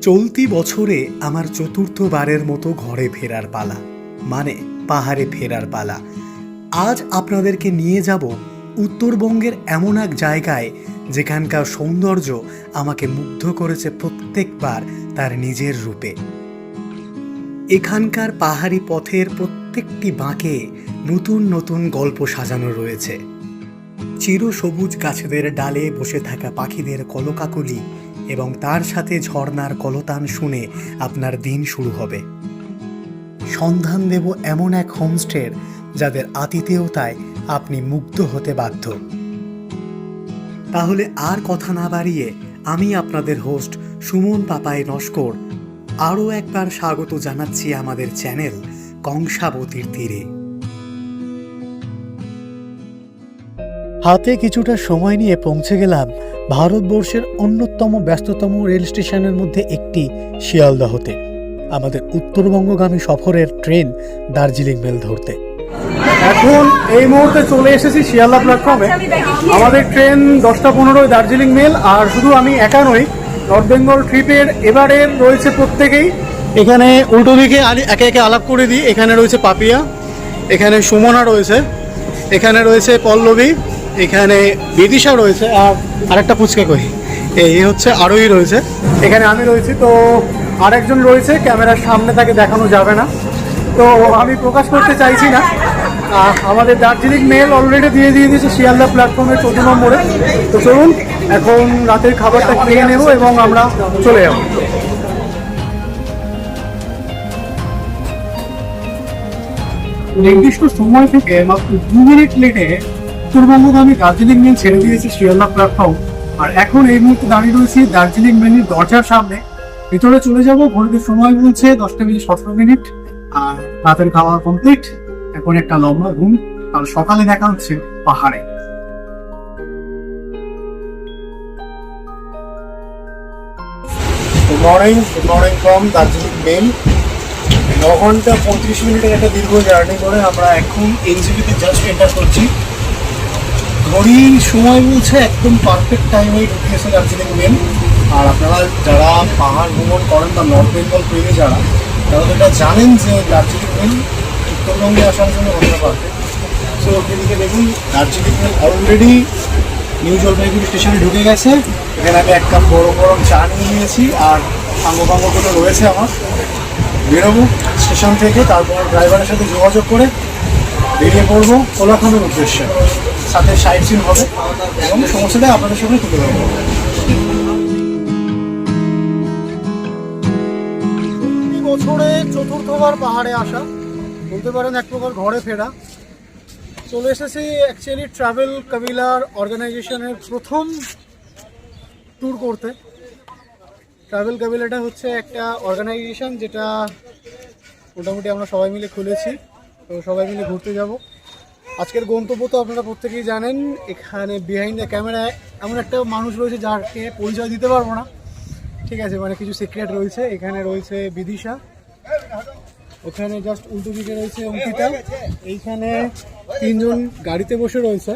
চলতি বছরে আমার চতুর্থবারের মতো ঘরে ফেরার পালা, মানে পাহাড়ে ফেরার পালা। আজ আপনাদেরকে নিয়ে যাব উত্তরবঙ্গের এমন এক জায়গায় যেখানকার সৌন্দর্য আমাকে মুগ্ধ করেছে প্রত্যেকবার তার নিজের রূপে। এখানকার পাহাড়ি পথের প্রত্যেকটি বাঁকে নতুন নতুন গল্প সাজানো রয়েছে। চিরসবুজ গাছেদের ডালে বসে থাকা পাখিদের কলকাকলি এবং তার সাথে ঝর্ণার কলতান শুনে আপনার দিন শুরু হবে। সন্ধান দেব এমন এক হোমস্টের যাদের আতিথেয়তায় আপনি মুগ্ধ হতে বাধ্য। তাহলে আর কথা না বাড়িয়ে আমি আপনাদের হোস্ট সুমন পাপাই নস্কর আরও একবার স্বাগত জানাচ্ছি আমাদের চ্যানেল কংসাবতীর তীরে। হাতে কিছুটা সময় নিয়ে পৌঁছে গেলাম ভারতবর্ষের অন্যতম ব্যস্ততম রেল স্টেশনের মধ্যে একটি শিয়ালদহতে, আমাদের উত্তরবঙ্গগামী সফরের ট্রেন দার্জিলিং মেল ধরতে। এখন এই মুহূর্তে চলে এসেছি শিয়ালদা প্ল্যাটফর্মে। আমাদের ট্রেন 10:15 দার্জিলিং মেল। আর শুধু আমি একা নই, নর্থ বেঙ্গল ট্রিপের এবারের রয়েছে প্রত্যেকেই। এখানে উল্টো দিকে একে একে আলাপ করে দিই। এখানে রয়েছে পাপিয়া, এখানে সুমনা রয়েছে, এখানে রয়েছে পল্লবী, এখানে বিদিশা রয়েছে, আর আরেকটা পুচকে কই এই হচ্ছে আরোই রয়েছে। এখানে আমি রয়েছি। তো আরেকজন রয়েছে, ক্যামেরার সামনে তাকে দেখানো যাবে না, তো আমি প্রকাশ করতে চাইছি না। আমাদের দার্জিলিং মেল অলরেডি দিয়ে দিয়েছে শিয়ালদা প্ল্যাটফর্মের 14 নম্বরে। তো চলুন এখন রাতের খাবারটা খেয়ে নেব এবং আমরা চলে যাব। নির্দিষ্ট সময় থেকে মাত্র 2 মিনিট লেটে উত্তরবঙ্গগামী দার্জিলিং মেল ছেড়ে দিয়েছে শিয়ালদা প্ল্যাটফর্ম। আর এখন এই মুহূর্তে দাঁড়িয়ে রয়েছি দার্জিলিং মেলের দরজার সামনে। ভিতরে চলে যাব। ঘড়িতে সময় বলছে 10:17। আর রাতের খাওয়া কমপ্লিট। এখন একটা লম্বা ঘুম, কাল সকালে দেখা হচ্ছে পাহাড়ে। Good morning from Darjeeling mail. 9 ঘন্টা 35 মিনিটের একটা দীর্ঘ জার্নি করে আমরা এখন এনজেপিতে জাস্ট এন্টার করছি। ঘড়ির সময় বলছে একদম পারফেক্ট টাইমেই ঢুকিয়েছে দার্জিলিং মেল। আর আপনারা যারা পাহাড় ভ্রমণ করেন বা নর্থ বেঙ্গল প্রেমী যারা, তারা তো এটা জানেন যে দার্জিলিং মেল উত্তরবঙ্গে আসার জন্য কতটা পারফেক্ট। সো এদিকে দেখুন Darjeeling mail already new Jalpaiguri স্টেশনে ঢুকে গেছে। এখানে আমি এক কাপ গরম চা নিয়ে নিয়েছি আর সাঙ্গপাঙ্গগুলো রয়েছে আমার। বেরোবো স্টেশন থেকে, তারপর ড্রাইভারের সাথে যোগাযোগ করে বেরিয়ে পড়বো কোলাখামের উদ্দেশ্যে। সাথে সাইট সিন হবে এবং সমস্যাটা আপনাদের সামনে তুলে ধরবো। বছরে চতুর্থবার পাহাড়ে আসা, বলতে পারেন এক প্রকার ঘরে ফেরা। চলে এসেছি অ্যাকচুয়ালি ট্রাভেল কাবিলার অর্গানাইজেশনের প্রথম ট্যুর করতে। ট্রাভেল কাবিলাটা হচ্ছে একটা অর্গানাইজেশন যেটা মোটামুটি আমরা সবাই মিলে খুলেছি। তো সবাই মিলে ঘুরতে যাব। আজকের গন্তব্য তো আপনারা প্রত্যেকেই জানেন। এখানে বিহাইন্ড দ্য ক্যামেরায় এমন একটা মানুষ রয়েছে যাকে পরিচয় দিতে পারবো না, ঠিক আছে, মানে কিছু সিক্রেট রয়েছে। এখানে রয়েছে বিদিশা, ওখানে জাস্ট উল্টো দিকে রয়েছে অঙ্কিতা, এইখানে 3 জন গাড়িতে বসে রয়েছে,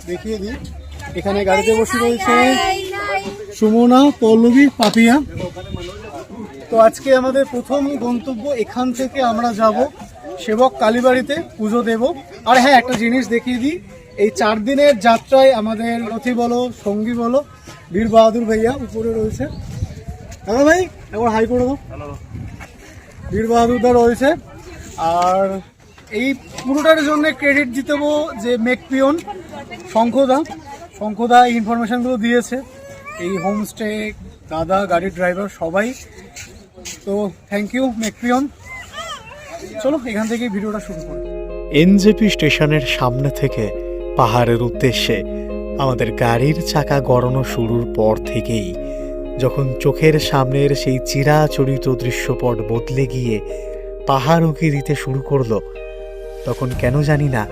দেখিয়ে দিই। এখানে গাড়িতে বসে রয়েছে সুমনা, পল্লবী, পাপিয়া। তো আজকে আমাদের প্রথম গন্তব্য। এখান থেকে আমরা যাব সেবক কালীবাড়িতে পুজো দেব। আর হ্যাঁ, একটা জিনিস দেখিয়ে দিই, এই 4 দিনের যাত্রায় আমাদের রথী বলো, সঙ্গী বলো, বীর বাহাদুর ভাইয়া উপরে রয়েছে। হ্যালো ভাই, একবার হাই করে দাও। বীর বাহাদুরদা রয়েছে। আর এই পুরোটার জন্য ক্রেডিট দিতে দেবো যে মেকপিয়ন শঙ্খদা এই ইনফরমেশনগুলো দিয়েছে, এই হোমস্টে দাদা, গাড়ির ড্রাইভার সবাই। তো থ্যাংক ইউ মেকপিয়ন। চলো এখান থেকে ভিডিওটা শুরু করি। এনজেপি স্টেশনের সামনে থেকে পাহাড়ের উদ্দেশ্যে আমাদের গাড়ির চাকা গড়ানো শুরুর পর থেকেই যখন চোখের সামনের সেই চিরাচরিত দৃশ্যপট বদলে গিয়ে পাহাড় উঁকি দিতে শুরু করলো, তখন কেন জানি না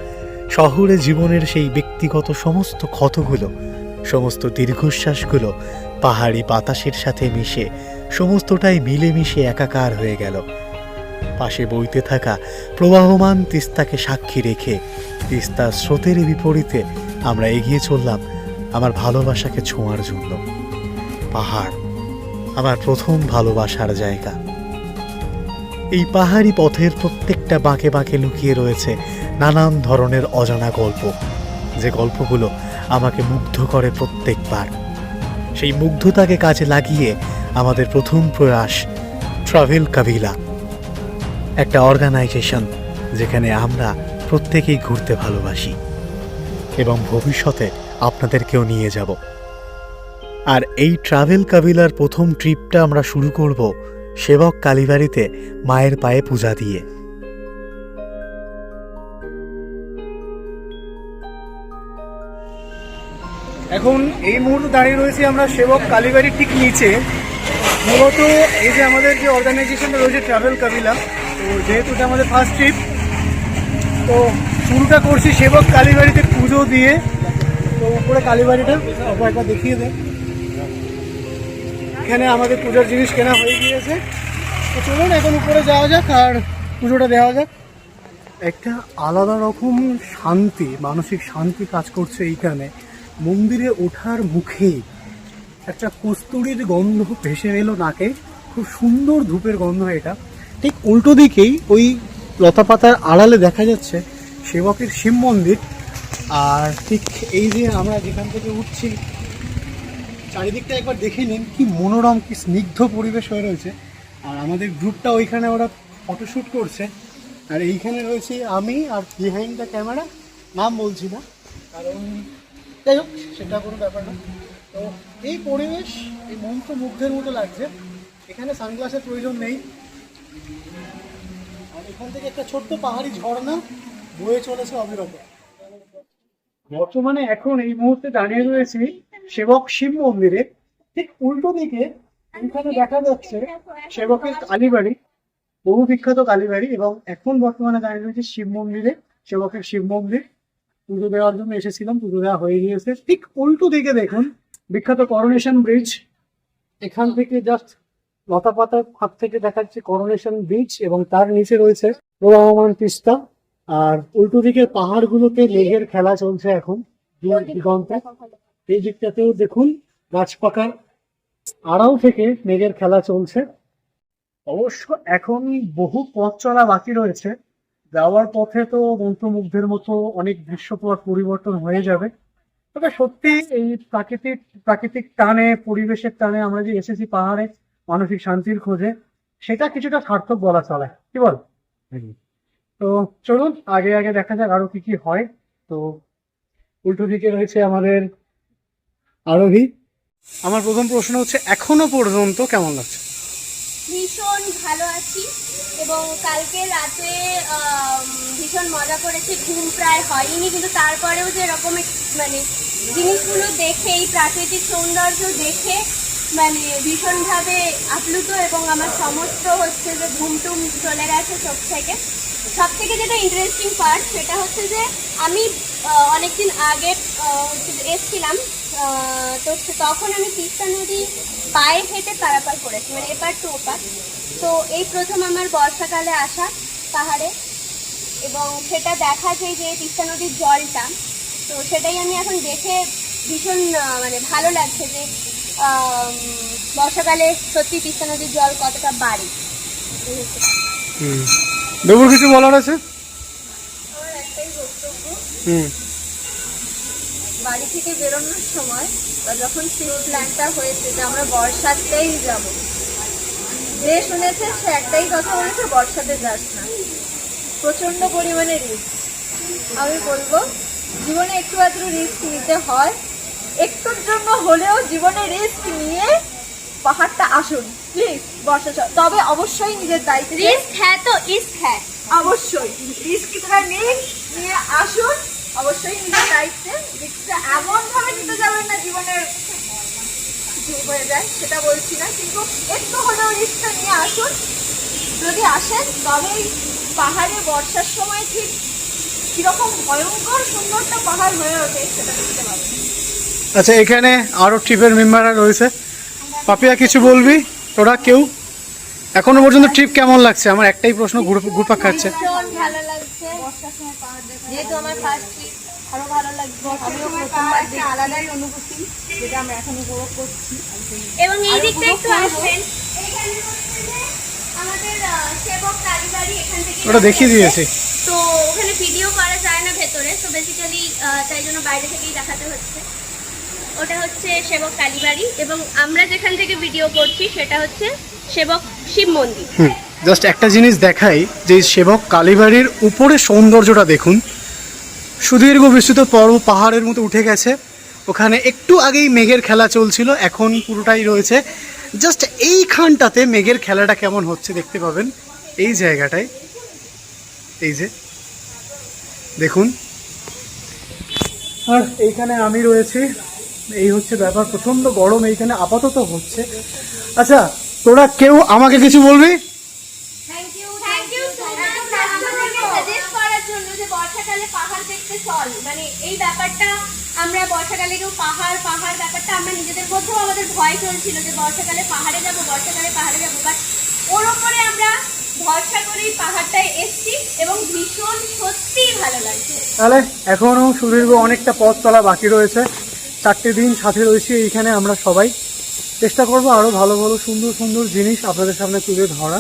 শহুরে জীবনের সেই ব্যক্তিগত সমস্ত ক্ষতগুলো, সমস্ত দীর্ঘশ্বাসগুলো পাহাড়ি বাতাসের সাথে মিশে সমস্তটাই মিলেমিশে একাকার হয়ে গেল। পাশে বইতে থাকা প্রবাহমান তিস্তাকে সাক্ষী রেখে তিস্তার স্রোতের বিপরীতে আমরা এগিয়ে চললাম আমার ভালোবাসাকে ছোঁয়ার জন্য। পাহাড় আমার প্রথম ভালোবাসার জায়গা। এই পাহাড়ি পথের প্রত্যেকটা বাঁকে বাঁকে লুকিয়ে রয়েছে নানান ধরনের অজানা গল্প, যে গল্পগুলো আমাকে মুগ্ধ করে প্রত্যেকবার। সেই মুগ্ধতাকে কাজে লাগিয়ে আমাদের প্রথম প্রয়াস ট্রাভেল কাবিলা, একটা অর্গানাইজেশন যেখানে আমরা প্রত্যেকেই ঘুরতে ভালোবাসি এবং ভবিষ্যতে আপনাদেরকেও নিয়ে যাব। আর এই ট্রাভেল কাবিলার প্রথম ট্রিপটা আমরা শুরু করব সেবক কালীবাড়িতে মায়ের পায়ে পূজা দিয়ে। এখন এই মুহূর্তে দাঁড়িয়ে রয়েছি আমরা সেবক কালীবাড়ির ঠিক নিচে। মূলত এই যে আমাদের যে অর্গানাইজেশনটা রয়েছে ট্রাভেল কাবিলা, তো যেহেতু এটা আমাদের ফার্স্ট ট্রিপ, তো শুরুটা করছি সেবক কালীবাড়িতে পুজো দিয়ে। তো উপরে কালীবাড়িটা একবার দেখিয়ে দেয়। এখানে আমাদের পূজার জিনিস কেনা হয়ে গিয়েছে, তো চলুন এখন উপরে যাওয়া যাক আর পুজোটা দেওয়া যাক। একটা আলাদা রকম শান্তি, মানসিক শান্তি কাজ করছে এইখানে। মন্দিরে ওঠার মুখেই একটা কস্তুরীর গন্ধ ভেসে এলো নাকে, খুব সুন্দর ধূপের গন্ধ এটা। ঠিক উল্টো দিকেই ওই লতাপাতার আড়ালে দেখা যাচ্ছে সেবকের শিব মন্দির। আর ঠিক এই যে আমরা যেখান থেকে উঠছি, চারিদিকটা একবার দেখে নিন, কি মনোরম, কি স্নিগ্ধ পরিবেশ হয়ে রয়েছে। আর আমাদের গ্রুপটা ওইখানে ওরা ফটোশ্যুট করছে, আর এইখানে রয়েছে আমি, আর বিহাইন্ড দ্য ক্যামেরা নাম বলছি না কারণ যাই হোক সেটা কোনো ব্যাপার না। তো এই পরিবেশ, এই মন্ত্রমুগ্ধের মতো লাগছে। এখানে সানগ্লাসের প্রয়োজন নেই। আর এখান থেকে একটা ছোট্ট পাহাড়ি ঝর্ণা বয়ে চলেছে অবিরত। বর্তমানে এখন এই মুহূর্তে দাঁড়িয়ে রয়েছি সেবক শিব মন্দিরে। ঠিক উল্টো দিকে এখানে দেখা যাচ্ছে সেবকের কালীবাড়ি, বহু বিখ্যাত কালীবাড়ি, এবং এখন বর্তমানে দাঁড়িয়ে রয়েছে শিব মন্দিরে, সেবকের শিব মন্দির। পুজো দেওয়ার জন্য এসেছিলাম, পুজো দেওয়া হয়ে গিয়েছে। ঠিক উল্টো দিকে দেখুন বিখ্যাত করোনেশন ব্রিজ। এখান থেকে জাস্ট লতাপাতার ফাঁক থেকে দেখা যাচ্ছে করোনেশন ব্রিজ, এবং তার নিচে রয়েছে প্রবাহমান তিস্তা। আর উল্টো দিকের পাহাড়গুলোতে মেঘের খেলা চলছে এখন দিগন্তে। এই দিকটাতেও দেখুন গাছ পাকার আড়াল থেকে মেঘের খেলা চলছে। অবশ্য এখন বহু পথ চলা বাকি রয়েছে। যাওয়ার পথে তো মন্ত্রমুগ্ধের মতো অনেক দৃশ্যপট পরিবর্তন হয়ে যাবে। তবে সত্যি এই প্রাকৃতিক টানে, পরিবেশের টানে আমরা যে এসেছি পাহাড়ে মানসিক শান্তির খোঁজে, সেটা কিছুটা সার্থক বলা চলে, কি বল? তো চলুন আগে আগে দেখা যাক আরো কি কি হয়। তো উল্টো দিকে রয়েছে আমাদের আরোহী। আমার প্রথম প্রশ্ন হচ্ছে, এখনো পর্যন্ত কেমন লাগছে? ভীষণ ভালো আছি, এবং কালকে রাতে ভীষণ মজা করেছি। ঘুম প্রায় হয়নি, কিন্তু তারপরেও যে রকমের মানে জিনিসগুলো দেখে, এই প্রাকৃতিক সৌন্দর্য দেখে মানে ভীষণভাবে আপ্লুত, এবং আমার সমস্ত হচ্ছে যে ঘুমটুম চলে গেছে চোখ থেকে। সব থেকে যেটা ইন্টারেস্টিং পার্ট সেটা হচ্ছে যে আমি অনেকদিন আগে এসছিলাম, তো তখন আমি তিস্তা নদী পায়ে হেঁটে পারাপার করেছি, মানে এপার টু ওপার। তো এই প্রথম আমার বর্ষাকালে আসা পাহাড়ে, এবং সেটা দেখা যায় যে তিস্তা নদীর জলটা, তো সেটাই আমি এখন দেখে ভীষণ মানে ভালো লাগছে যে বর্ষাকালে সত্যি তিস্তা নদীর জল কতটা বাড়ে। দেবুর কিছু বলার আছে? আমার একটাই বক্তব্য, হুম, বাড়ি থেকে বেরোনোর সময় বা যখন ট্রিপ প্ল্যানটা হয়েছে যে আমরা বর্ষাতেই যাব, যে শুনেছে সে একটাই কথা বলেছে, বর্ষাতে যাস না, প্রচন্ড পরিমাণে রিস্ক। আমি বলবো জীবনে একটু আধটু রিস্ক নিতে হয়, একটুর জন্য হলেও জীবনে রিস্ক নিয়ে পাহাড়টা আসুন প্লিজ, বর্ষা। তবে অবশ্যই নিজের দায়িত্বে, রিস্ক হ্যাঁ তো ইস্ক হ্যাঁ, অবশ্যই রিস্কটা নিয়ে আসুন, অবশ্যই নিজের দায়িত্বে। রিস্কটা এমন ভাবে নিতে যাবেন না জীবনের কিছু হয়ে যায়, সেটা বলছি না, কিন্তু একটু হলেও রিস্কটা নিয়ে আসুন। যদি আসেন তবেই পাহাড়ে বর্ষার সময় ঠিক কিরকম ভয়ঙ্কর সুন্দরটা পাহাড় হয়ে ওঠে সেটা দেখতে পাবেন। আচ্ছা, এখানে আরো ট্রিপের মেম্বাররা রয়েছে। পাপিয়া কিছু বলবি? তোরা কেউ এখনো পর্যন্ত ট্রিপ কেমন লাগছে? আমার একটাই প্রশ্ন ঘুরপাক খাচ্ছে। ভীষণ ভালো লাগছে, যেহেতু আমার ফার্স্ট ট্রিপ, আরো ভালো লাগবে। আমিও প্রথমবার দেখছি, আলাদাই অনুভূতি যেটা আমরা এখন উপভোগ করছি। এবং এই দিকটা একটু আসবেন, এখানে হচ্ছে যে আমাদের সেবক কালীবাড়ি, এখান থেকে ওটা দেখিয়ে দিয়েছি। তো ওখানে ভিডিও করা যায় না ভেতরে, তো বেসিক্যালি তাই জন্য বাইরে থেকেই দেখাতে হচ্ছে। ওটা হচ্ছে সেবক কালীবাড়ি এবং আমরা যেখান থেকে ভিডিও করছি সেটা হচ্ছে সেবক শিব মন্দির। জাস্ট একটা জিনিস দেখাই, যে সেবক কালীবাড়ির উপরে সৌন্দর্যটা দেখুন। সুদীর্ঘ বিস্তৃত পর্ব পাহাড়ের মতো উঠে গেছে। ওখানে একটু আগেই মেঘের খেলা চলছিল, এখন পুরোটাই রয়েছে। জাস্ট এইখানটাতে মেঘের খেলাটা কেমন হচ্ছে দেখতে পাবেন এই জায়গাটায়। এই যে দেখুন, আর এইখানে আমি রয়েছি। এই হচ্ছে ব্যাপার, প্রচণ্ড গরম এইখানে আপাতত হচ্ছে। আচ্ছা, তোরা কেউ আমাকে কিছু বলবি? থ্যাংক ইউ সো মাচ আমাদেরকে সাজেস্ট করার জন্য যে বর্ষাকালে পাহাড় দেখতে চল। মানে এই ব্যাপারটা আমরা বর্ষাকালে কেউ পাহাড় ব্যাপারটা আমরা নিজেদের মধ্যেও আমাদের ভয় চলছিল যে বর্ষাকালে পাহাড়ে যাবো বাট ওর ওপরে আমরা ভরসা করেই পাহাড়টায় এসছি এবং ভীষণ সত্যিই ভালো লাগছে। তাহলে এখনো সুদীর্ঘ অনেকটা পথ চলা বাকি রয়েছে। 4টে দিন সাথে রয়েছি এইখানে আমরা সবাই। চেষ্টা করবো আরও ভালো ভালো সুন্দর সুন্দর জিনিস আপনাদের সামনে তুলে ধরা।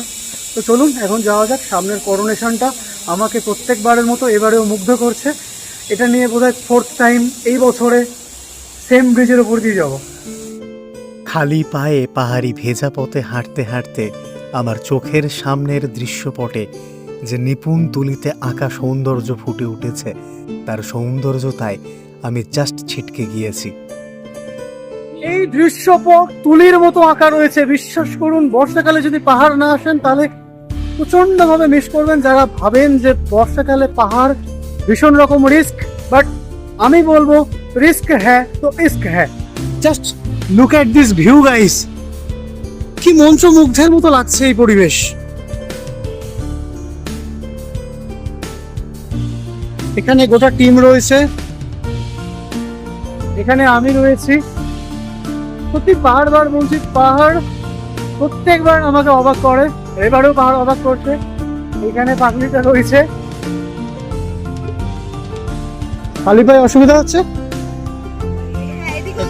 তো চলুন এখন যাওয়া যাক। সামনের করোনেশনটা আমাকে প্রত্যেকবারের মতো এবারেও মুগ্ধ করছে। এটা নিয়ে বোধহয় 4th টাইম এই বছরে সেম ব্রিজের উপর দিয়ে যাব। খালি পায়ে পাহাড়ি ভেজা পথে হাঁটতে হাঁটতে আমার চোখের সামনের দৃশ্যপটে যে নিপুণ তুলিতে আঁকা সৌন্দর্য ফুটে উঠেছে, তার সৌন্দর্যতায় আমি জাস্ট ছিটকে গিয়েছি। এই দৃশ্যপট তুলির মতো আঁকা রয়েছে। বিশ্বাস করুন, বর্ষাকালে যদি পাহাড় না আসেন তাহলে প্রচন্ডভাবে মিস করবেন। যারা ভাবেন যে বর্ষাকালে পাহাড় ভীষণ রকম রিস্ক, বাট আমি বলবো রিস্ক হ্যাঁ তো ইস্ক হ্যাঁ। Just look at this view guys, কি মন্ত্রমুগ্ধের মতো লাগছে এই পরিবেশ। এখানে গোটা টিম রয়েছে, এখানে আমি রয়েছি। সত্যি বারবার বলছি, পাহাড় প্রত্যেকবার আমাকে অবাক করে, এবারেও পাহাড় অবাক করছে। এখানে পাগলিটা রয়েছে। খালি পায়ে অসুবিধা হচ্ছে।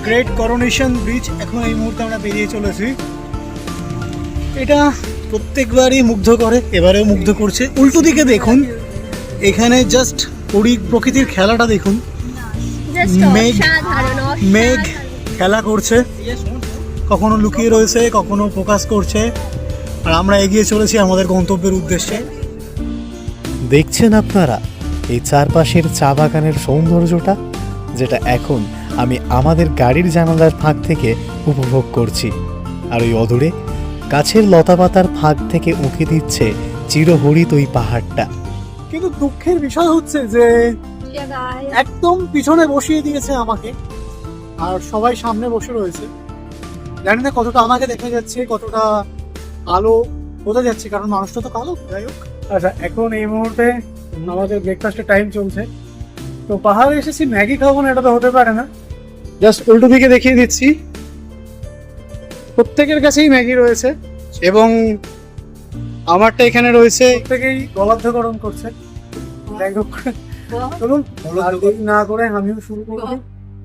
গ্রেট করোনেশন ব্রিজ এখন এই মুহূর্তে আমরা পেরিয়ে চলেছি। এটা প্রত্যেকবারই মুগ্ধ করে, এবারেও মুগ্ধ করছে। উল্টো দিকে দেখুন, এখানে জাস্ট প্রকৃতির খেলাটা দেখুন। মেঘ খেলা করছে, কখনো লুকিয়ে রয়েছে, কখনো ফোকাস করছে, আর আমরা এগিয়ে চলেছি আমাদের গন্তব্যের উদ্দেশ্যে। দেখছেন আপনারা এই চারপাশের চা বাগানের সৌন্দর্যটা, যেটা এখন আমি আমাদের গাড়ির জানালার ফাঁক থেকে উপভোগ করছি। আর ওই অদূরে গাছের লতাপাতার ফাঁক থেকে উঁকি দিচ্ছে চিরহরিত ওই পাহাড়টা। কিন্তু দুঃখের বিষয় হচ্ছে যে একদম পিছনে বসিয়ে দিয়েছে আমাকে, আর সবাই সামনে বসে রয়েছে। জানি না কতটা আমাকে দেখা যাচ্ছে, কতটা আলো বোঝা যাচ্ছে, কারণ মানুষটা তো কালো। যাই হোক, আচ্ছা এখন এই মুহূর্তে আমাদের ব্রেকফাস্টের টাইম চলছে। তো পাহাড়ে এসেছি, ম্যাগি খাবো না এটা তো হতে পারে না। জাস্ট উল্টো দিকে দেখিয়ে দিচ্ছি, প্রত্যেকের কাছেই ম্যাগি রয়েছে এবং আমারটা এখানে রয়েছে। প্রত্যেকেই গলাধকরণ করছে। যাই হোক, চলুন আর দেরি না করে আমিও শুরু করবো।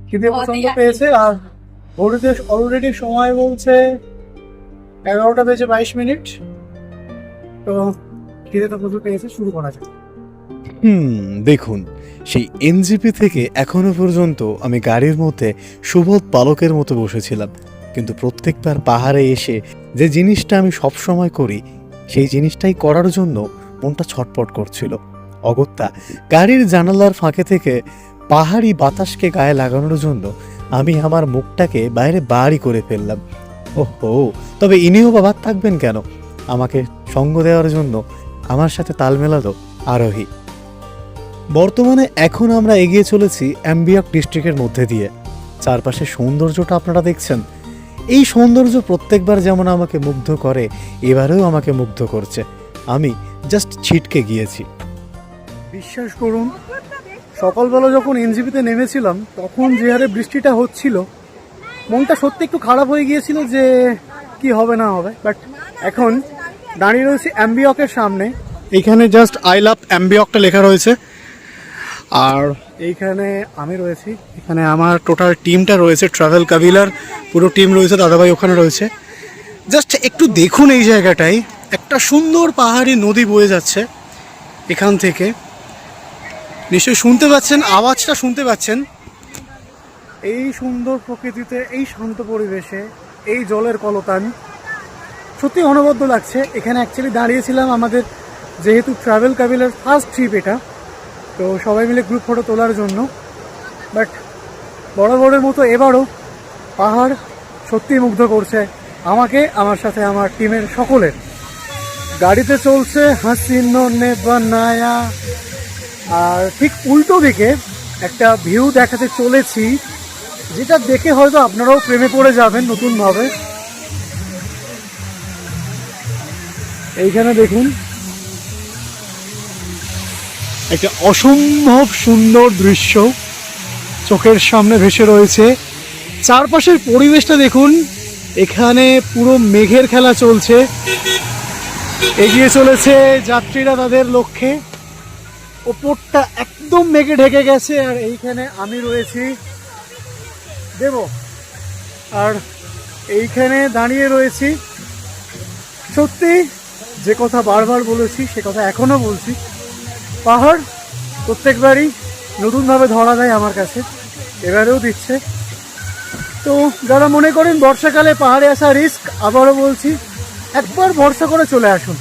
খিদে পছন্দ পেয়েছে, আর ঘড়িতে অলরেডি সময় বলছে 11:22। তো খিদে তো প্রচুর পেয়েছে, শুরু করা যাক। দেখুন, সেই এনজিপি থেকে এখনো পর্যন্ত আমি গাড়ির মধ্যে সুবোধ বালকের মতো বসেছিলাম, কিন্তু প্রত্যেকবার পাহাড়ে এসে যে জিনিসটা আমি সবসময় করি, সেই জিনিসটাই করার জন্য মনটা ছটপট করছিল। অগত্যা গাড়ির জানালার ফাঁকে থেকে পাহাড়ি বাতাসকে গায়ে লাগানোর জন্য আমি আমার মুখটাকে বাইরে বাড়ি করে ফেললাম। ওহো, তবে ইনিও বাবা থাকবেন কেন? আমাকে সঙ্গ দেওয়ার জন্য আমার সাথে তাল মেলালো আরোহী। বর্তমানে এখন আমরা এগিয়ে চলেছি অ্যাম্বিয়ক ডিস্ট্রিক্টের মধ্যে দিয়ে। চারপাশের সৌন্দর্যটা আপনারা দেখছেন। এই সৌন্দর্য প্রত্যেকবার যেমন আমাকে মুগ্ধ করে, এবারেও আমাকে মুগ্ধ করছে। আমি জাস্ট ছিটকে গিয়েছি। বিশ্বাস করুন, সকালবেলা যখন এনজিপিতে নেমেছিলাম তখন যে হারে বৃষ্টিটা হচ্ছিল, মনটা সত্যি একটু খারাপ হয়ে গিয়েছিল যে কি হবে না হবে। বাট এখন দাঁড়িয়ে রয়েছি অ্যাম্বিয়কের সামনে। এখানে জাস্ট আই লাভ অ্যাম্বিয়কটা লেখা রয়েছে। আর এইখানে আমি রয়েছি, এখানে আমার টোটাল টিমটা রয়েছে, ট্রাভেল কাবিলার পুরো টিম রয়েছে, দাদাভাই ওখানে রয়েছে। জাস্ট একটু দেখুন এই জায়গাটায় একটা সুন্দর পাহাড়ি নদী বয়ে যাচ্ছে এখান থেকে। নিশ্চয়ই শুনতে পাচ্ছেন, আওয়াজটা শুনতে পাচ্ছেন। এই সুন্দর প্রকৃতিতে, এই শান্ত পরিবেশে, এই জলের কলতান সত্যি অনবদ্য লাগছে। এখানে অ্যাকচুয়ালি দাঁড়িয়েছিলাম আমাদের, যেহেতু ট্রাভেল কাবিলার ফার্স্ট ট্রিপ এটা, তো সবাই মিলে গ্রুপ ফটো তোলার জন্য। বাট বরাবরের মতো এবারও পাহাড় সত্যি মুগ্ধ করছে আমাকে, আমার সাথে আমার টিমের সকলের। গাড়িতে চলছে হাসিন নে বানায়া, আর ঠিক উল্টো দিকে একটা ভিউ দেখাতে চলেছি, যেটা দেখে হয়তো আপনারাও প্রেমে পড়ে যাবেন নতুনভাবে। এইখানে দেখুন একটা অসম্ভব সুন্দর দৃশ্য চোখের সামনে ভেসে রয়েছে। চারপাশের পরিবেশটা দেখুন, এখানে পুরো মেঘের খেলা চলছে, এগিয়ে চলেছে যাত্রীরা তাদের লক্ষ্যে। ওপরটা একদম মেঘে ঢেকে গেছে, আর এইখানে আমি রয়েছি দেব, আর এইখানে দাঁড়িয়ে রয়েছি। সত্যি যে কথা বারবার বলেছি সে কথা এখনো বলছি, পাহাড় প্রত্যেকবারই নতুনভাবে ধরা দেয় আমার কাছে, এবারেও দিচ্ছে। তো যারা মনে করেন বর্ষাকালে পাহাড়ে আসা রিস্ক, আবারও বলছি একবার ভরসা করে চলে আসুন,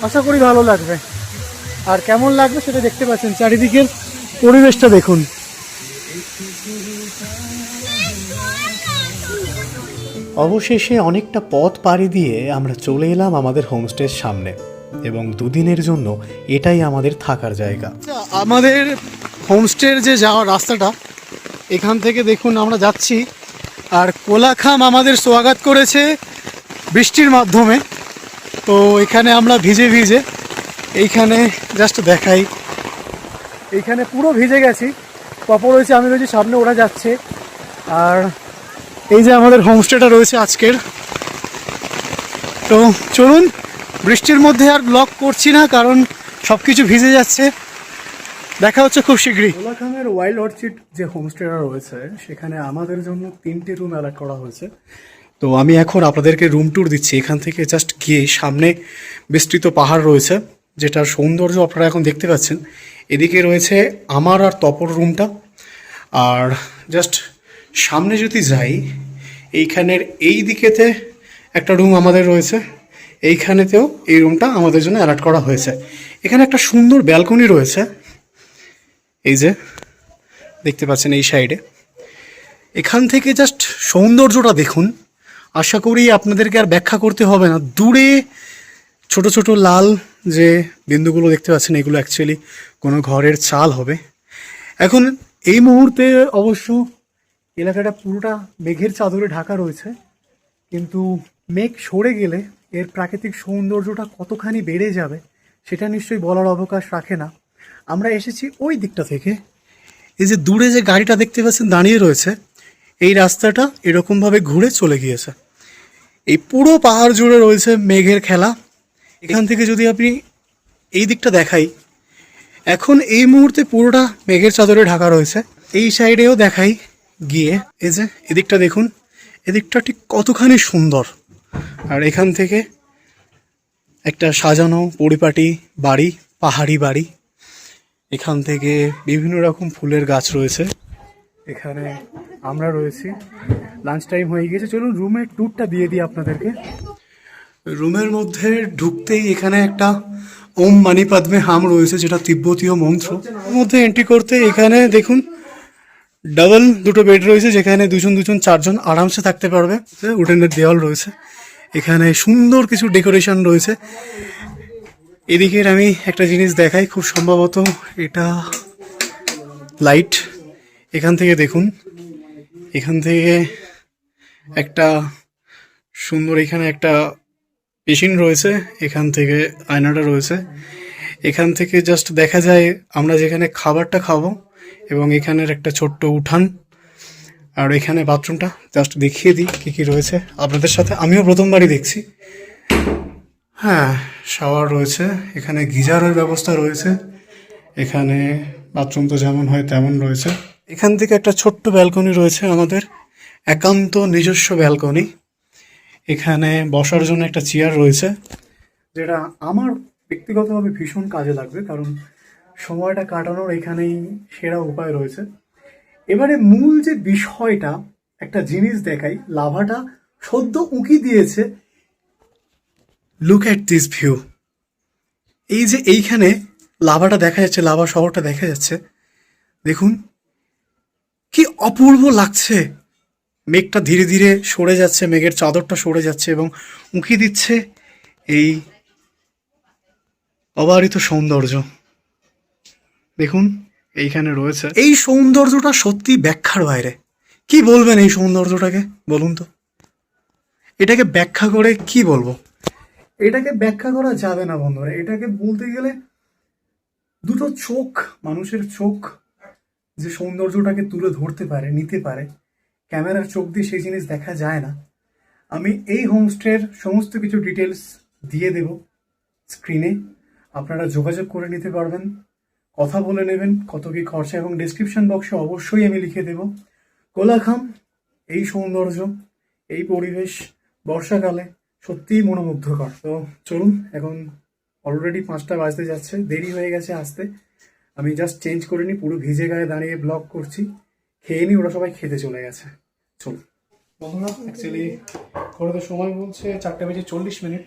আশা করি ভালো লাগবে। আর কেমন লাগবে সেটা দেখতে পাচ্ছেন, চারিদিকের পরিবেশটা দেখুন। অবশেষে অনেকটা পথ পাড়ি দিয়ে আমরা চলে এলাম আমাদের হোমস্টের সামনে, এবং দুদিনের জন্য এটাই আমাদের থাকার জায়গা। আমাদের হোমস্টের যে যাওয়ার রাস্তাটা, এখান থেকে দেখুন আমরা যাচ্ছি, আর কোলাখাম আমাদের স্বাগত করেছে বৃষ্টির মাধ্যমে। তো এখানে আমরা ভিজে ভিজে, এইখানে জাস্ট দেখাই, এইখানে পুরো ভিজে গেছি। পপর রয়েছে, আমি রয়েছি সামনে, ওরা যাচ্ছে। আর এই যে আমাদের হোমস্টেটা রয়েছে আজকের। তো চলুন, বৃষ্টির মধ্যে আর ব্লগ করছি না, কারণ সব কিছু ভিজে যাচ্ছে। দেখা হচ্ছে খুব শীঘ্রই। কোলাখামের ওয়াইল্ড অর্চিড যে হোমস্টেটা রয়েছে, সেখানে আমাদের জন্য 3টে রুম অ্যালট করা হয়েছে। তো আমি এখন আপনাদেরকে রুম ট্যুর দিচ্ছি। এখান থেকে জাস্ট গিয়ে সামনে বিস্তৃত পাহাড় রয়েছে, যেটার সৌন্দর্য আপনারা এখন দেখতে পাচ্ছেন। এদিকে রয়েছে আমার আর তপর রুমটা, আর জাস্ট সামনে যদি যাই, এইখানের এই দিকেতে একটা রুম আমাদের রয়েছে, এইখানেতেও এই রুমটা আমাদের জন্য অ্যালট করা হয়েছে। এখানে একটা সুন্দর ব্যালকনি রয়েছে, এই যে দেখতে পাচ্ছেন এই সাইডে। এখান থেকে জাস্ট সৌন্দর্যটা দেখুন, আশা করি আপনাদেরকে আর ব্যাখ্যা করতে হবে না। দূরে ছোট ছোট লাল যে বিন্দুগুলো দেখতে পাচ্ছেন, এগুলো অ্যাকচুয়ালি কোনো ঘরের চাল হবে। এখন এই মুহূর্তে অবশ্য এলাকাটা পুরোটা মেঘের চাদরে ঢাকা রয়েছে, কিন্তু মেঘ সরে গেলে এর প্রাকৃতিক সৌন্দর্যটা কতখানি বেড়ে যাবে সেটা নিশ্চয়ই বলার অবকাশ রাখে না। আমরা এসেছি ওই দিকটা থেকে, এই যে দূরে যে গাড়িটা দেখতে পাচ্ছেন দাঁড়িয়ে রয়েছে, এই রাস্তাটা এরকমভাবে ঘুরে চলে গিয়েছে। এই পুরো পাহাড় জুড়ে রয়েছে মেঘের খেলা। এখান থেকে যদি আপনি এই দিকটা দেখাই, এখন এই মুহূর্তে পুরোটা মেঘের চাদরে ঢাকা রয়েছে। এই সাইডেও দেখাই গিয়ে, এই যে এদিকটা দেখুন, এদিকটা ঠিক কতখানি সুন্দর। আর এখান থেকে একটা সাজানো পরিপাটি বাড়ি, পাহাড়ি বাড়ি। এখান থেকে বিভিন্ন রকম ফুলের গাছ রয়েছে। এখানে আমরা রয়েছি, লাঞ্চ টাইম হয়ে গিয়েছে। চলুন রুমের ট্যুরটা দিয়ে দিই আপনাদেরকে। রুমের মধ্যে ঢুকতেই এখানে একটা ওম মানি পাদমে হাম রয়েছে, যেটা তিব্বতীয় মন্ত্র। এর মধ্যে এন্ট্রি করতে এখানে দেখুন ডাবল দুটো বেড রয়েছে, যেখানে দুজন দুজন চারজন আরামসে থাকতে পারবে। উডেনের দেওয়াল রয়েছে, এখানে সুন্দর কিছু ডেকোরেশন রয়েছে। এদিকের আমি একটা জিনিস দেখাই, খুব সম্ভবত এটা লাইট। এখান থেকে দেখুন, এখান থেকে একটা সুন্দর, এখানে একটা মেশিন রয়েছে, এখান থেকে আয়নাটা রয়েছে। এখান থেকে জাস্ট দেখা যায় আমরা যেখানে খাবারটা খাবো, এবং এখানের একটা ছোট্ট উঠান। আর এখানে বাথরুমটা জাস্ট দেখিয়ে দিই কী কী রয়েছে আপনাদের সাথে, আমিও প্রথমবারই দেখছি। হ্যাঁ, শাওয়ার রয়েছে, এখানে গিজারের ব্যবস্থা রয়েছে, এখানে বাথরুম তো যেমন হয় তেমন রয়েছে। এখান থেকে একটা ছোট্ট ব্যালকনি রয়েছে, আমাদের একান্ত নিজস্ব ব্যালকনি। এখানে বসার জন্য একটা চেয়ার রয়েছে, যেটা আমার ব্যক্তিগতভাবে ভীষণ কাজে লাগবে, কারণ সময়টা কাটানোর এখানেই সেরা উপায় রয়েছে। এবারে মূল যে বিষয়টা, একটা জিনিস দেখাই, লাভাটা সদ্য উঁকি দিয়েছে। Look at this view. এই যে এইখানে লাভাটা দেখা যাচ্ছে, লাভা শহরটা দেখা যাচ্ছে, দেখুন কি অপূর্ব লাগছে। মেঘটা ধীরে ধীরে সরে যাচ্ছে, মেঘের চাদরটা সরে যাচ্ছে এবং উঁকি দিচ্ছে এই অবারিত সৌন্দর্য। দেখুন এইখানে রয়েছে, এই সৌন্দর্যটা সত্যি ব্যাখ্যার বাইরে। কি বলবেন এই সৌন্দর্যটাকে, বলুন তো? এটাকে ব্যাখ্যা করে কি বলবো? এটাকে ব্যাখ্যা করা যাবে না বন্ধুরা। এটাকে বলতে গেলে দুটো চোখ, মানুষের চোখ যে সৌন্দর্যটাকে তুলে ধরতে পারে, নিতে পারে, ক্যামেরার চোখ দিয়ে সেই জিনিস দেখা যায় না। আমি এই হোমস্টের সমস্ত কিছু ডিটেলস দিয়ে দেব স্ক্রিনে, আপনারা যোগাযোগ করে নিতে পারবেন, কথা বলে নেবেন কত কি খরচা, এবং ডেসক্রিপশন বক্সে অবশ্যই আমি লিখে দেব। কোলাখাম, এই সৌন্দর্য, এই পরিবেশ বর্ষাকালে সত্যিই মনোমুগ্ধকর। তো চলুন, এখন অলরেডি 5টা বাজতে যাচ্ছে, দেরি হয়ে গেছে আসতে। আমি জাস্ট চেঞ্জ করে নিই, পুরো ভিজে গায়ে দাঁড়িয়ে ব্লগ করছি। খেয়ে নিই, ওরা সবাই খেতে চলে গেছে। চলুন বন্ধুরা, অ্যাকচুয়ালি করে তো সময় বলছে 4:40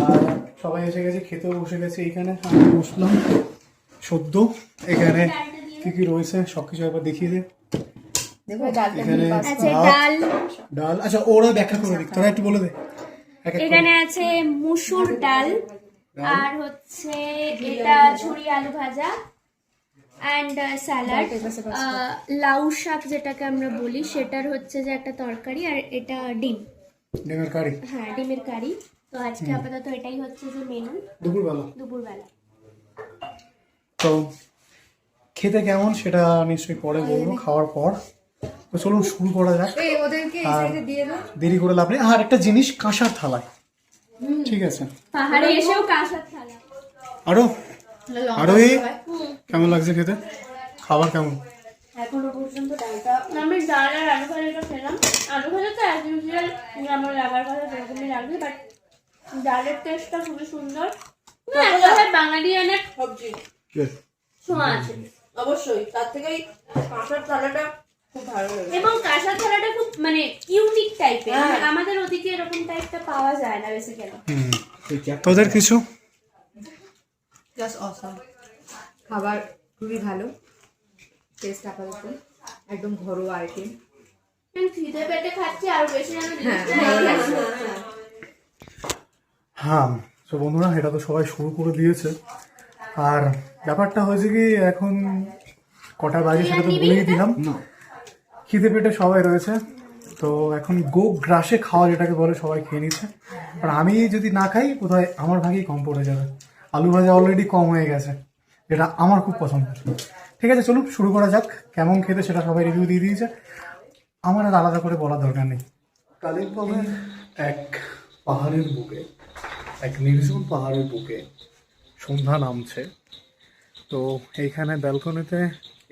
আর সবাই এসে গেছে, খেতেও বসে গেছে। এইখানে আমি বসলাম সদ্য। এখানে কি কি রয়েছে সব কিছু একবার দেখিয়ে দে। এখানে ভাত, ডাল, আচ্ছা ওরা ব্যাখ্যা করে দিক, তোরা একটু বলে দে। এখানে আছে মুসুর ডাল, আর হচ্ছে এটা ছুরি আলু ভাজা অ্যান্ড স্যালাড, লাউ শাক যেটাকে আমরা বলি সেটার হচ্ছে যে একটা তরকারি, আর এটা ডিমের কারি। হ্যাঁ, ডিমের কারি। তো আজকে আপাতত এটাই হচ্ছে যে মেনু দুপুরবেলা। তো খেতে কেমন সেটা নিশ্চয়ই পরে বলবো, খাওয়ার পর। তো চলুন শুরু করা যাক, আর দেরি করে লাভ নেই। আর একটা জিনিস, কাঁসার থালায়, ঠিক আছে? পাহাড়ে এসেও কাঁসার থালা। আরো কেমন লাগছে খেতে? খাবার কেমন? এখনো পর্যন্ত ডালটা, আমি ডাল আর আলু ভাজাটা খেলাম। আলু ভাজা তো অ্যাজ ইউজুয়াল আমার লাগার কথা সেরকমই লাগবে, বাট ডালের টেস্টটা খুবই সুন্দর। বাঙালিয়ানের সবজি ছোঁয়া আছে অবশ্যই, তার থেকেই কাঁসার থালাটা খুব ভালো লাগে। এবং কাঁসার থালাটা খুব মানে ইউনিক টাইপের, আমাদের ওদিকে এরকম টাইপটা পাওয়া যায় না বেসিক্যালি। তোদের কিছু? জাস্ট অসাম, খাবার খুবই ভালো, টেস্ট আপাতত একদম ঘরোয়া আইটেম। খিদে পেটে খাচ্ছি আর বেশি যেন হ্যাঁ। তো বন্ধুরা, এটা তো সবাই শুরু করে দিয়েছে। আর ব্যাপারটা হয়েছে কি, এখন কটা বাজে সেটা তো বলেই দিলাম। খিদে পেটে সবাই রয়েছে, তো এখন গো গ্রাসে খাওয়া যেটাকে বলে, সবাই খেয়ে নিচ্ছে। আর আমি যদি না খাই, কোথায় আমার ভাগেই কম পড়ে যাবে। আলু ভাজা অলরেডি কম হয়ে গেছে, যেটা আমার খুব পছন্দ। ঠিক আছে, চলুন শুরু করা যাক। কেমন খেতে সেটা সবাই রিভিউ দিয়ে দিয়েছে, আমার আর আলাদা করে বলার দরকার নেই। কালিম্পংয়ের এক পাহাড়ের বুকে, এক নির্জন পাহাড়ের বুকে সন্ধ্যা নামছে। তো এইখানে ব্যালকনিতে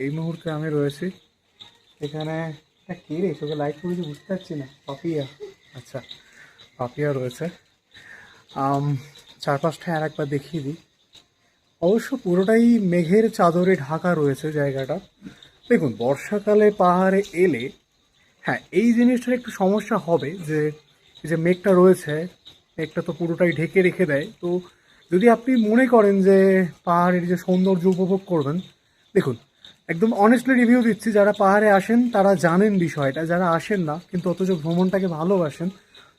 এই মুহূর্তে আমি রয়েছি। এখানে কে রে, চোখে লাইট করেছি বুঝতে পারছি না। পাপিয়া, আচ্ছা পাপিয়া রয়েছে। চারপাশটা আর একবার দেখিয়ে দিই। অবশ্য পুরোটাই মেঘের চাদরে ঢাকা রয়েছে জায়গাটা। দেখুন, বর্ষাকালে পাহাড়ে এলে হ্যাঁ এই জিনিসটার একটু সমস্যা হবে, যে এই যে মেঘটা রয়েছে, মেঘটা তো পুরোটাই ঢেকে রেখে দেয়। তো যদি আপনি মনে করেন যে পাহাড়ের যে সৌন্দর্য উপভোগ করবেন, দেখুন একদম অনেস্টলি রিভিউ দিচ্ছি, যারা পাহাড়ে আসেন তারা জানেন বিষয়টা, যারা আসেন না কিন্তু অথচ ভ্রমণটাকে ভালোবাসেন,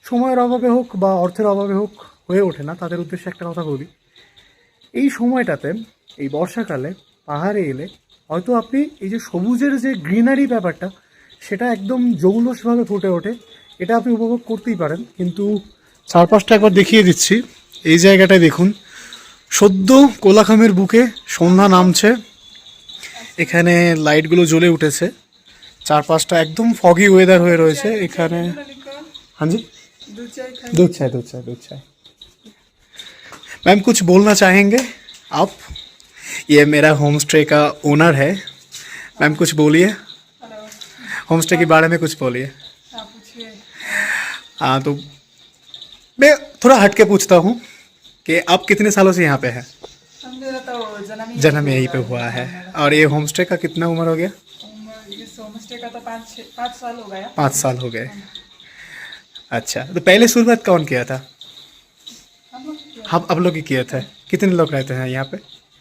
সময়ের অভাবে হোক বা অর্থের অভাবে হোক হয়ে ওঠে না, তাদের উদ্দেশ্যে একটা কথা বলি। এই সময়টাতে, এই বর্ষাকালে পাহাড়ে এলে হয়তো আপনি এই যে সবুজের যে গ্রিনারি ব্যাপারটা, সেটা একদম জৌলসভাবে ফুটে ওঠে, এটা আপনি উপভোগ করতেই পারেন। কিন্তু চারপাশটা একবার দেখিয়ে দিচ্ছি। এই জায়গাটায় দেখুন, সদ্য কোলাখামের বুকে সন্ধ্যা নামছে। এখানে লাইটগুলো জ্বলে উঠেছে, চারপাশটা একদম ফগি ওয়েদার হয়ে রয়েছে। এখানে हाँ जी, दूध चाय। मैम कुछ बोलना चाहेंगे आप? ये मेरा होम स्टे का ओनर है। मैम कुछ बोलिए, होम स्टे के बारे में कुछ बोलिए। हाँ, तो मैं थोड़ा हट के पूछता हूँ कि आप कितने सालों से यहाँ पे हैं? मेरा तो जन्म यहीं पे हुआ है। और ये होम स्टे का कितना उम्र हो गया? इस होम स्टे का तो 5 साल हो गया। 5 साल हो गए। अच्छा, तो पहले शुरुआत कौन किया था? हम आप लोग ही किए थे। कितने लोग रहते हैं यहाँ पे?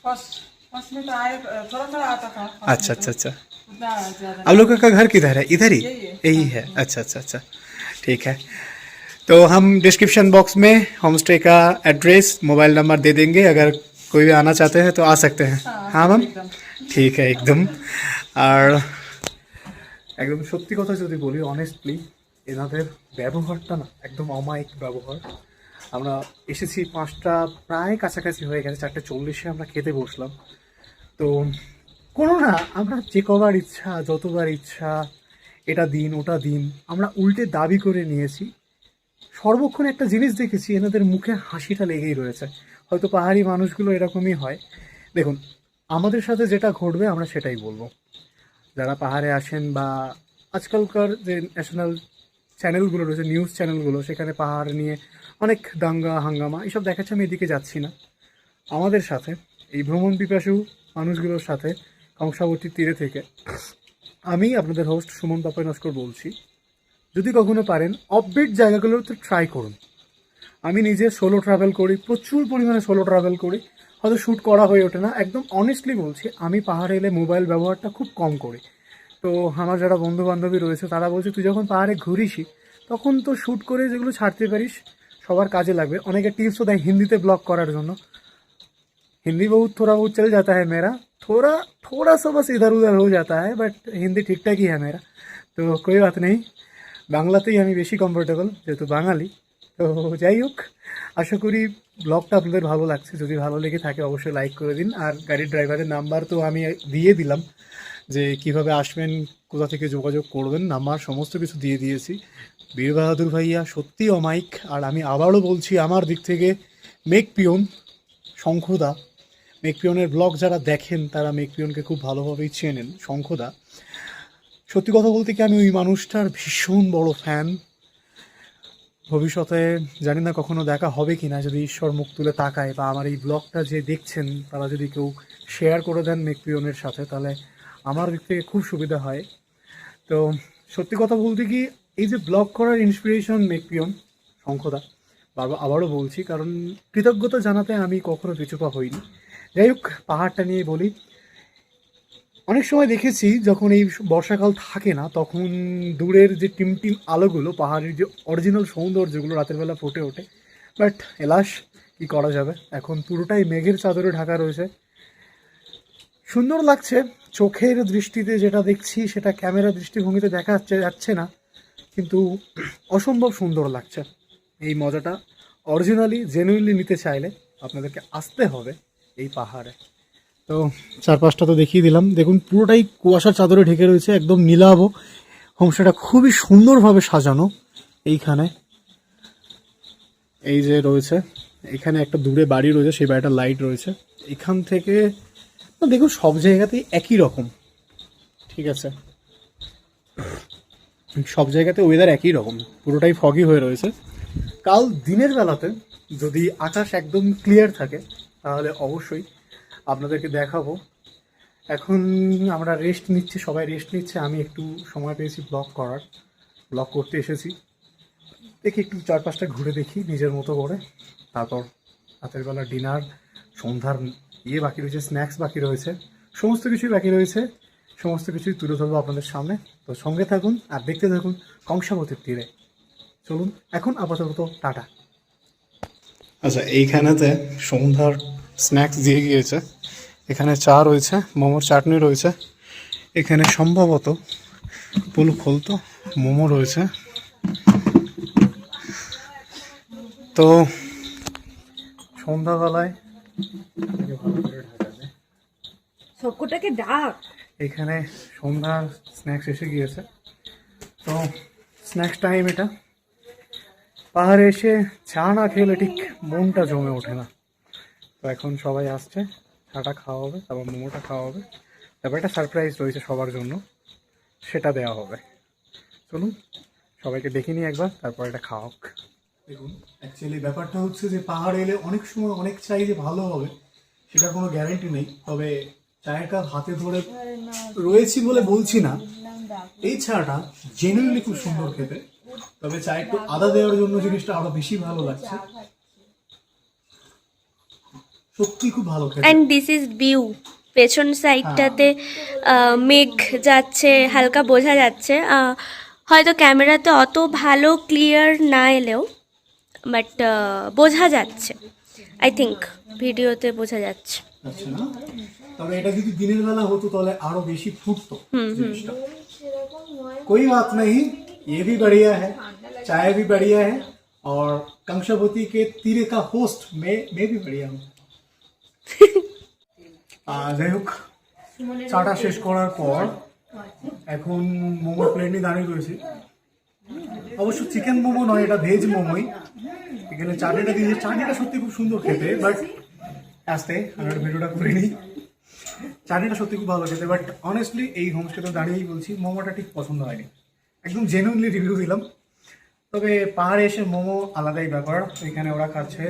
फर्स्ट में तो आए, थोड़ा थोड़ा आता था। अच्छा अच्छा अच्छा। उतना ज्यादा आप लोगों का घर किधर है? इधर ही? यही है। अच्छा अच्छा अच्छा, ठीक है। तो हम डिस्क्रिप्शन बॉक्स में होम स्टे का एड्रेस, मोबाइल नंबर दे देंगे, अगर कोई भी आना चाहते हैं तो आ सकते हैं। हाँ मैम, ठीक है एकदम। আর একদম সত্যি কথা যদি বলি, অনেস্টলি এনাদের ব্যবহারটা না একদম অমায়িক ব্যবহার। আমরা এসেছি 5টা প্রায় কাছাকাছি হয়ে গেছে, 4:40-এ আমরা খেতে বসলাম। তো কোনো না, আমরা যে কবার ইচ্ছা, যতবার ইচ্ছা এটা দিন ওটা দিন, আমরা উল্টে দাবি করে নিয়েছি। সর্বক্ষণ একটা জিনিস দেখেছি, এনাদের মুখে হাসিটা লেগেই রয়েছে। হয়তো পাহাড়ি মানুষগুলো এরকমই হয়। দেখুন, আমাদের সাথে যেটা ঘটবে আমরা সেটাই বলবো। যারা পাহাড়ে আসেন বা আজকালকার যে ন্যাশনাল চ্যানেলগুলো রয়েছে, নিউজ চ্যানেলগুলো, সেখানে পাহাড় নিয়ে অনেক দাঙ্গা হাঙ্গামা এসব দেখাচ্ছে, আমি এদিকে যাচ্ছি না। আমাদের সাথে এই ভ্রমণ পিপাসু মানুষগুলোর সাথে কংসাবতী তীরে থেকে আমি আপনাদের হোস্ট সুমন পাপাই নস্কর বলছি, যদি কখনো পারেন অফবিট জায়গাগুলোতে ট্রাই করুন। আমি নিজে সোলো ট্রাভেল করি, প্রচুর পরিমাণে সোলো ট্রাভেল করি, হয়তো শ্যুট করা হয়ে ওঠে না। একদম অনেস্টলি বলছি, আমি পাহাড়ে এলে মোবাইল ব্যবহারটা খুব কম করি। তো আমার যারা বন্ধু বান্ধবী রয়েছে তারা বলছে, তুই যখন পাহাড়ে ঘুরিসই তখন তো শ্যুট করে যেগুলো ছাড়তে পারিস সবার কাজে লাগবে। অনেকে টিপসও দেয় হিন্দিতে ব্লগ করার জন্য। हिंदी बहुत थोड़ा बहुत चल जाता है मेरा, थोड़ा थोड़ा सा बस इधर उधर हो जाता है, बट हिंदी ठीक ठाक ही है मेरा, तो कोई बात नहीं। বাংলাতেই আমি বেশি কমফোর্টেবল, যেহেতু বাঙালি। তো যাই হোক, আশা করি ব্লগটা আপনাদের ভালো লাগছে। যদি ভালো লেগে থাকে অবশ্যই লাইক করে দিন। আর গাড়ির ড্রাইভারের নাম্বার তো আমি দিয়ে দিলাম, যে কিভাবে আসবেন, কোথা থেকে যোগাযোগ করবেন, নাম্বার সমস্ত কিছু দিয়ে দিয়েছি। বীর বাহাদুর ভাইয়া সত্যি অমায়িক। আর আমি আবারও বলছি আমার দিক থেকে, মেক পিয়ন শঙ্খদা, মেক পিয়নের ব্লগ যারা দেখেন তারা মেক পিয়নকে খুব ভালোভাবেই চেনেন। শঙ্খদা, সত্যি কথা বলতে কি আমি ওই মানুষটার ভীষণ বড় ফ্যান। ভবিষ্যতে জানি না কখনো দেখা হবে কি না, যদি ঈশ্বর মুখ তুলে তাকায় বা আমার এই ব্লগটা যে দেখছেন তারা যদি কেউ শেয়ার করে দেন মেক পিয়নের সাথে, তাহলে আমার দিক থেকে খুব সুবিধা হয়। তো সত্যি কথা বলতে কি, এই যে ব্লগ করার ইন্সপিরেশন মেক পিয়ন শঙ্খদা, আবারও বলছি, কারণ কৃতজ্ঞতা জানাতে আমি কখনো পিছুপা হইনি। যাই হোক, পাহাড়টা নিয়ে বলি। অনেক সময় দেখেছি যখন এই বর্ষাকাল থাকে না, তখন দূরের যে টিমটিম আলোগুলো, পাহাড়ের যে অরিজিনাল সৌন্দর্যগুলো রাতের বেলা ফুটে ওঠে। বাট এলাস, কি করা যাবে, এখন পুরোটাই মেঘের চাদরে ঢাকা রয়েছে। সুন্দর লাগছে চোখের দৃষ্টিতে, যেটা দেখছি সেটা ক্যামেরা দৃষ্টিভঙ্গিতে দেখা যাচ্ছে না, কিন্তু অসম্ভব সুন্দর লাগছে। এই মজাটা অরিজিনালি জেনুইনলি নিতে চাইলে আপনাদেরকে আসতে হবে এই পাহাড়ে। তো চারপাশটা তো দেখিয়ে দিলাম। দেখুন, পুরোটাই কুয়াশার চাদরে ঢেকে রয়েছে, একদম নীলাভ। হোমস্টেটা খুবই সুন্দরভাবে সাজানো। এইখানে এই যে রয়েছে, এখানে একটা দূরে বাড়ি রয়েছে, সেই বাড়িটার লাইট রয়েছে। এখান থেকে দেখুন সব জায়গাতেই একই রকম, ঠিক আছে, সব জায়গাতে ওয়েদার একই রকম, পুরোটাই ফগি হয়ে রয়েছে। কাল দিনের বেলাতে যদি আকাশ একদম ক্লিয়ার থাকে তাহলে অবশ্যই আপনাদেরকে দেখাবো। এখন আমরা রেস্ট নিচ্ছি, সবাই রেস্ট নিচ্ছে, আমি একটু সময় পেয়েছি ব্লগ করতে এসেছি। দেখি একটু চারপাশটা ঘুরে দেখি নিজের মতো করে, তারপর রাতের বেলা ডিনার, সন্ধ্যার বাকি রয়েছে, স্ন্যাক্স বাকি রয়েছে, সমস্ত কিছুই বাকি রয়েছে, সমস্ত কিছুই তুলে ধরবো আপনাদের সামনে। তো সঙ্গে থাকুন আর দেখতে থাকুন কংসাবতীর তীরে। চলুন এখন আপাতত টাটা। আচ্ছা, এইখানেতে সন্ধ্যার স্ন্যাক্স দিয়ে গিয়েছে। এখানে চা রয়েছে, মোমোর চাটনি রয়েছে, এখানে সম্ভবত পুলু খোলতো মোমো রয়েছে। তো সন্ধ্যাবেলায় সবকটাকে ডাক, এখানে সন্ধ্যার স্ন্যাক্স এসে গিয়েছে। তো স্ন্যাক্স টাইম এটা। পাহাড়ে এসে চা না খেলে ঠিক মনটা জমে ওঠে না। তো এখন সবাই আসছে, চাটা খাওয়া হবে, তারপর মোমোটা খাওয়া হবে, তারপর একটা সারপ্রাইজ রয়েছে সবার জন্য, সেটা দেওয়া হবে। চলুন সবাইকে ডেকে নিই একবার, তারপর এটা খাওয়া হোক। দেখুন অ্যাকচুয়ালি ব্যাপারটা হচ্ছে যে পাহাড় এলে অনেক সময় অনেক চাই যে ভালো হবে, সেটার কোনো গ্যারান্টি নেই। তবে চায়ের কাপ হাতে ধরে রয়েছি বলে বলছি না, এই চাটা জেনুইনলি খুব সুন্দর খেতে। তবে চায়ে একটু আদা দেওয়ার জন্য জিনিসটা আরো বেশি ভালো লাগছে, সত্যি খুব ভালো খেতে। And this is view. পেছন সাইডটাতে মেঘ যাচ্ছে, হালকা বোঝা যাচ্ছে। হয়তো ক্যামেরাতে অত ভালো ক্লিয়ার না এলেও বাট বোঝা যাচ্ছে। আই থিঙ্ক ভিডিওতে বোঝা যাচ্ছে। আচ্ছা না, তবে এটা যদি দিনের বেলা হতো তাহলে আরো বেশি ফুটতো জিনিসটা। कोई बात नहीं, ये भी बढ़िया है, चाय भी बढ़िया है, और कंशावती के तीरे का होस्ट मैं भी बढ़िया हूँ। যাই হোক, চাটা শেষ করার পর এখন মোমোর প্লেট নিয়ে দাঁড়িয়ে রয়েছে। অবশ্য চিকেন মোমো নয়, এটা ভেজ মোমোই। এখানে চাটনিটা দিয়েছে, চাটনিটা সত্যি খুব সুন্দর খেতে, বাট আসতে আমরা ভিডিওটা করে নিই। চাটনিটা সত্যি খুব ভালো খেতে, বাট অনেস্টলি এই হোমস্টেতে দাঁড়িয়েই বলছি মোমোটা ঠিক পছন্দ হয়নি। একদম জেনুইনলি রিভিউ দিলাম। তবে পাহাড়ে এসে মোমো আলাদাই ব্যাপার। এখানে ওরা খাচ্ছে,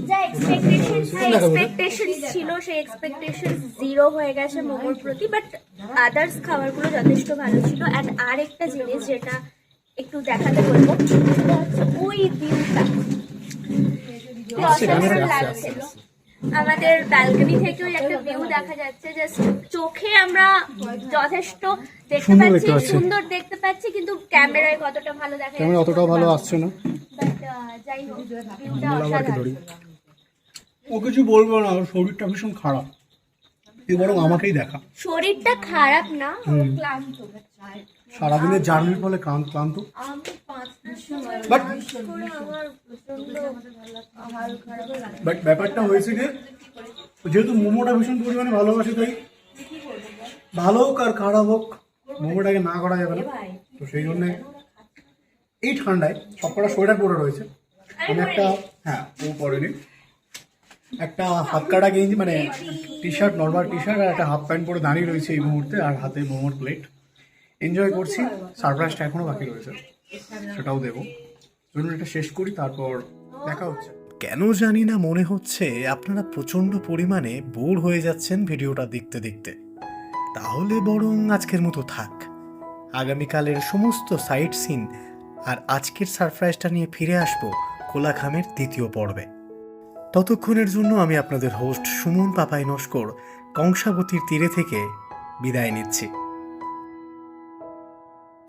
যা এক্সপেকটেশন ছিল সেই এক্সপেকটেশন জিরো হয়ে গেছে মোমোর প্রতি, বাট আদার্স খাবারগুলো যথেষ্ট ভালো ছিল। অ্যান্ড আর একটা জিনিস যেটা একটু দেখাতে বলবো, সেটা হচ্ছে ওই ভিউটা অসাধারণ লাগছে। আমাদের ব্যালকনি থেকেও একটা ভিউ দেখা যাচ্ছে, জাস্ট চোখে আমরা যথেষ্ট দেখতে পাচ্ছি, সুন্দর দেখতে পাচ্ছি, কিন্তু ক্যামেরায় কতটা ভালো দেখা যাচ্ছে অতটাও ভালো আসছে না। বাট যাই হোক, ভিউটা অসাধারণ। ও কিছু বলবো না, ওর শরীরটা ভীষণ খারাপ, তুই বরং আমাকেই দেখা। শরীরটা খারাপ না, ক্লান্ত। সারাদিনের জার্নির ফলে ক্লান্ত, বাট ব্যাপারটা হয়েছে যে যেহেতু মোমোটা ভীষণ পরিমাণে ভালোবাসে, তাই ভালো হোক আর খারাপ হোক মোমোটাকে না করা যাবে না। তো সেই জন্যে এই ঠান্ডায় সবকটা সোয়েটার পরে রয়েছে। আমি একটা, হ্যাঁ ও পরেনি, একটা হাফ কাটা গেঞ্জি মানে T shirt, normal T shirt আর একটা হাফ প্যান্ট পরে দাঁড়িয়ে রয়েছে এই মুহূর্তে, আর হাতে মোমোর প্লেট এনজয় করছি। সারপ্রাইজটা এখনো বাকি রয়েছে, সেটাও দেবো। চলুন এটা শেষ করি, তারপর দেখা হচ্ছে। কেন জানি না মনে হচ্ছে আপনারা প্রচণ্ড পরিমাণে বোর হয়ে যাচ্ছেন ভিডিওটা দেখতে দেখতে। তাহলে বরং আজকের মতো থাক। আগামীকালের সমস্ত সাইট সিন আর আজকের সারপ্রাইজটা নিয়ে ফিরে আসবো কোলাখামের দ্বিতীয় পর্বে। ততক্ষণের জন্য আমি আপনাদের হোস্ট সুমন পাপাই নস্কর কংসাবতীর তীরে থেকে বিদায় নিচ্ছি।